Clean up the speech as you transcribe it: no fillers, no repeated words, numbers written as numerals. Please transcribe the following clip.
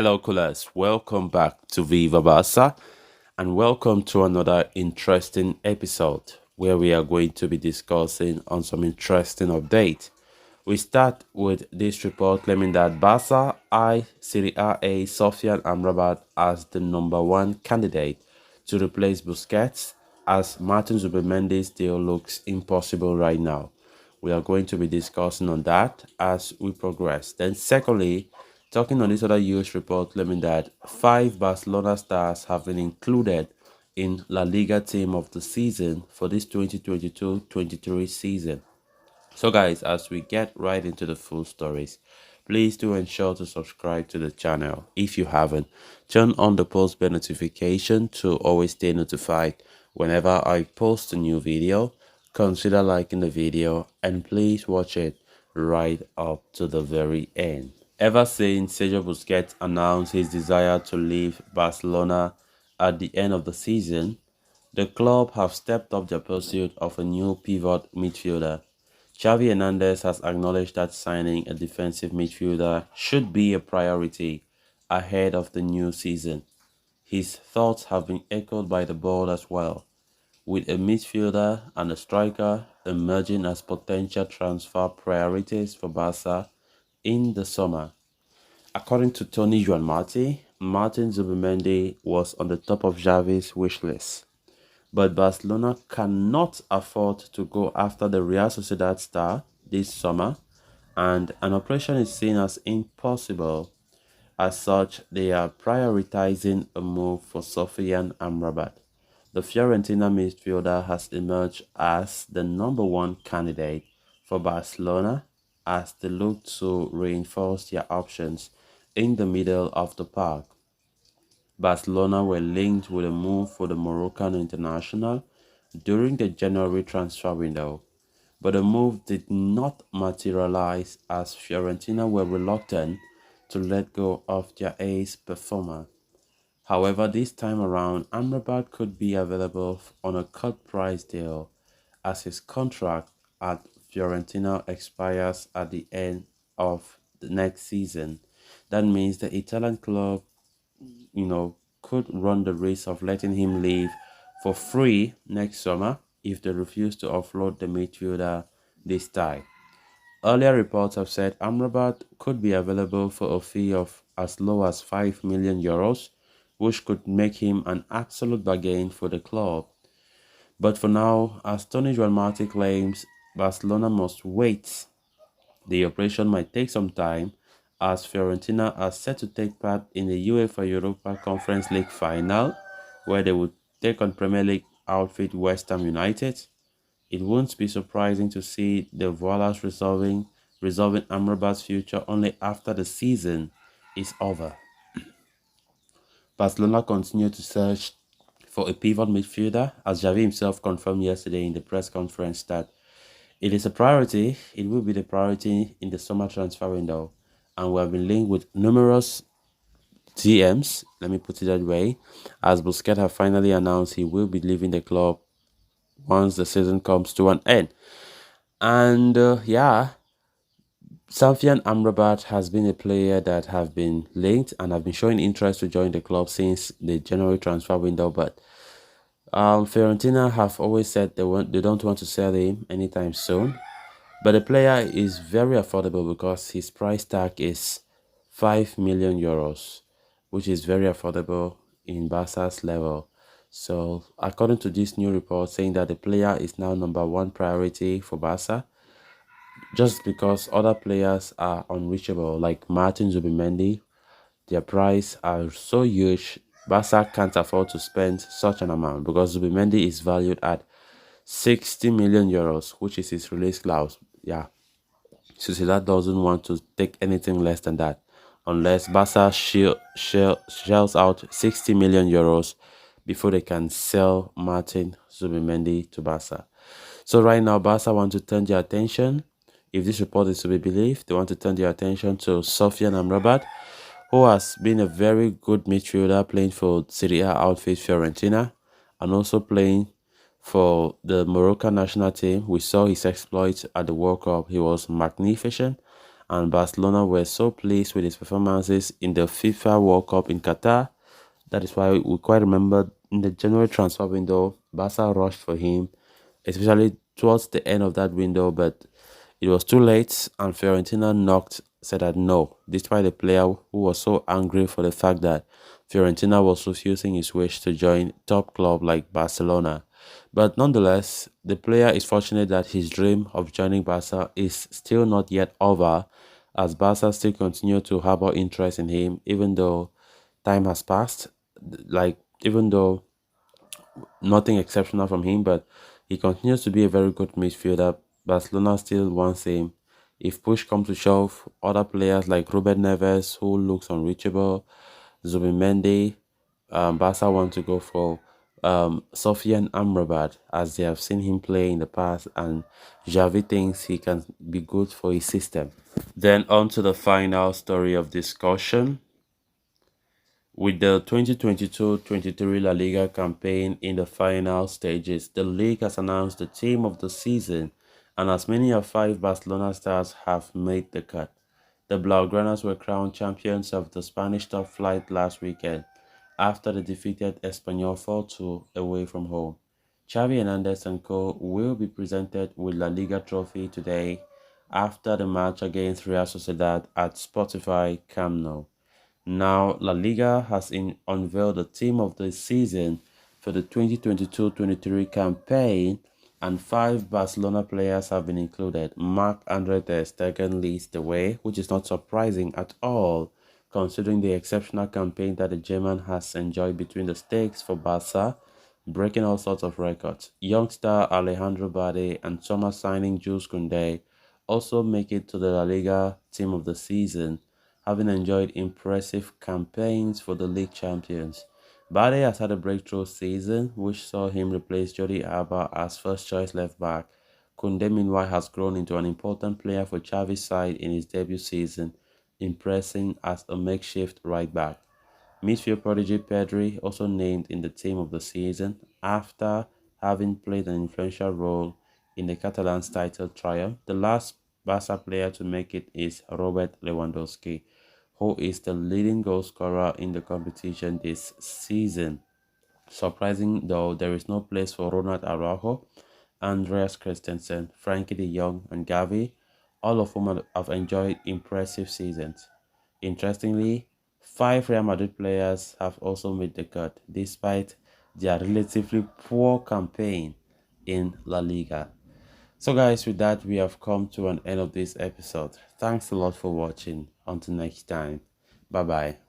Hello, coolers. Welcome back to Viva Barca and welcome to another interesting episode where we are going to be discussing on some interesting updates. We start with this report claiming that Barca eye Serie A Sofyan Amrabat as the number one candidate to replace Busquets as Martin Zubimendi's deal looks impossible right now. We are going to be discussing on that as we progress. Then secondly, talking on this other news report claiming that five Barcelona stars have been included in La Liga team of the season for this 2022-23 season. So guys, as we get right into the full stories, please do ensure to subscribe to the channel if you haven't. Turn on the post bell notification to always stay notified whenever I post a new video. Consider liking the video and please watch it right up to the very end. Ever since Sergio Busquets announced his desire to leave Barcelona at the end of the season, the club have stepped up their pursuit of a new pivot midfielder. Xavi Hernandez has acknowledged that signing a defensive midfielder should be a priority ahead of the new season. His thoughts have been echoed by the board as well, with a midfielder and a striker emerging as potential transfer priorities for Barca in the summer. According to Tony Juan Martin Zubimendi was on the top of Xavi's wish list. But Barcelona cannot afford to go after the Real Sociedad star this summer, and an operation is seen as impossible. As such, they are prioritizing a move for Sofyan Amrabat. The Fiorentina midfielder has emerged as the number one candidate for Barcelona as they look to reinforce their options in the middle of the park. Barcelona were linked with a move for the Moroccan international during the January transfer window, but the move did not materialize as Fiorentina were reluctant to let go of their ace performer. However, this time around, Amrabat could be available on a cut price deal as his contract at Fiorentina expires at the end of the next season. That means the Italian club could run the risk of letting him leave for free next summer if they refuse to offload the midfielder this time. Earlier reports have said Amrabat could be available for a fee of as low as 5 million euros, which could make him an absolute bargain for the club. But for now, as Tony Juan claims, Barcelona must wait. The operation might take some time as Fiorentina are set to take part in the UEFA Europa Conference League final, where they would take on Premier League outfit West Ham United. It won't be surprising to see the Vollers resolving Amrabat's future only after the season is over. Barcelona continue to search for a pivot midfielder, as Xavi himself confirmed yesterday in the press conference that it is a priority. It will be the priority in the summer transfer window. And we have been linked with numerous DMs, let me put it that way, as Busquets have finally announced he will be leaving the club once the season comes to an end. And Sofyan Amrabat has been a player that have been linked and have been showing interest to join the club since the January transfer window, but Fiorentina have always said they don't want to sell him anytime soon. But the player is very affordable because his price tag is 5 million euros, which is very affordable in Barca's level. So according to this new report saying that the player is now number one priority for Barca, just because other players are unreachable, like Martin Zubimendi, their price are so huge, Barca can't afford to spend such an amount because Zubimendi is valued at 60 million euros, which is his release clause. Yeah, Sociedad doesn't want to take anything less than that unless Barca shells out 60 million euros before they can sell Martin Zubimendi to Barca. So right now, Barca want to turn their attention, if this report is to be believed, they want to turn their attention to Sofyan Amrabat, who has been a very good midfielder playing for Serie A outfit Fiorentina and also playing for the Moroccan national team. We saw his exploits at the World Cup. He was magnificent and Barcelona were so pleased with his performances in the FIFA World Cup in Qatar. That is why we quite remember in the January transfer window, Barca rushed for him, especially towards the end of that window, but it was too late and Fiorentina said that no, despite the player who was so angry for the fact that Fiorentina was refusing his wish to join top club like Barcelona. But nonetheless, the player is fortunate that his dream of joining Barca is still not yet over, as Barca still continue to harbor interest in him even though time has passed. Like, even though nothing exceptional from him, but he continues to be a very good midfielder. Barcelona still wants him. If push comes to shove, other players like Ruben Neves, who looks unreachable, Zubimendi, Barca want to go for Sofyan Amrabat, as they have seen him play in the past, and Xavi thinks he can be good for his system. Then on to the final story of discussion. With the 2022-23 La Liga campaign in the final stages, the league has announced the team of the season, and as many as 5 Barcelona stars have made the cut. The Blaugranas were crowned champions of the Spanish top flight last weekend after they defeated Espanyol 4-2 away from home. Xavi Hernandez and co will be presented with La Liga trophy today after the match against Real Sociedad at Spotify Camp Nou. Now, La Liga has unveiled the team of the season for the 2022-23 campaign, and 5 Barcelona players have been included. Marc-Andre Ter Stegen leads the way, which is not surprising at all, considering the exceptional campaign that the German has enjoyed between the stakes for Barca, breaking all sorts of records. Youngster Alejandro Bade and summer signing Jules Koundé also make it to the La Liga team of the season, having enjoyed impressive campaigns for the league champions. Bade has had a breakthrough season, which saw him replace Jordi Alba as first-choice left-back. Koundé, meanwhile, has grown into an important player for Xavi's side in his debut season, impressing as a makeshift right-back. Midfield prodigy Pedri also named in the team of the season after having played an influential role in the Catalans title triumph. The last Barca player to make it is Robert Lewandowski, who is the leading goal scorer in the competition this season. Surprising though, there is no place for Ronald Araujo, Andreas Christensen, Frankie de Jong, and Gavi, all of whom have enjoyed impressive seasons. Interestingly, 5 Real Madrid players have also made the cut, despite their relatively poor campaign in La Liga. So guys, with that, we have come to an end of this episode. Thanks a lot for watching. Until next time, bye bye.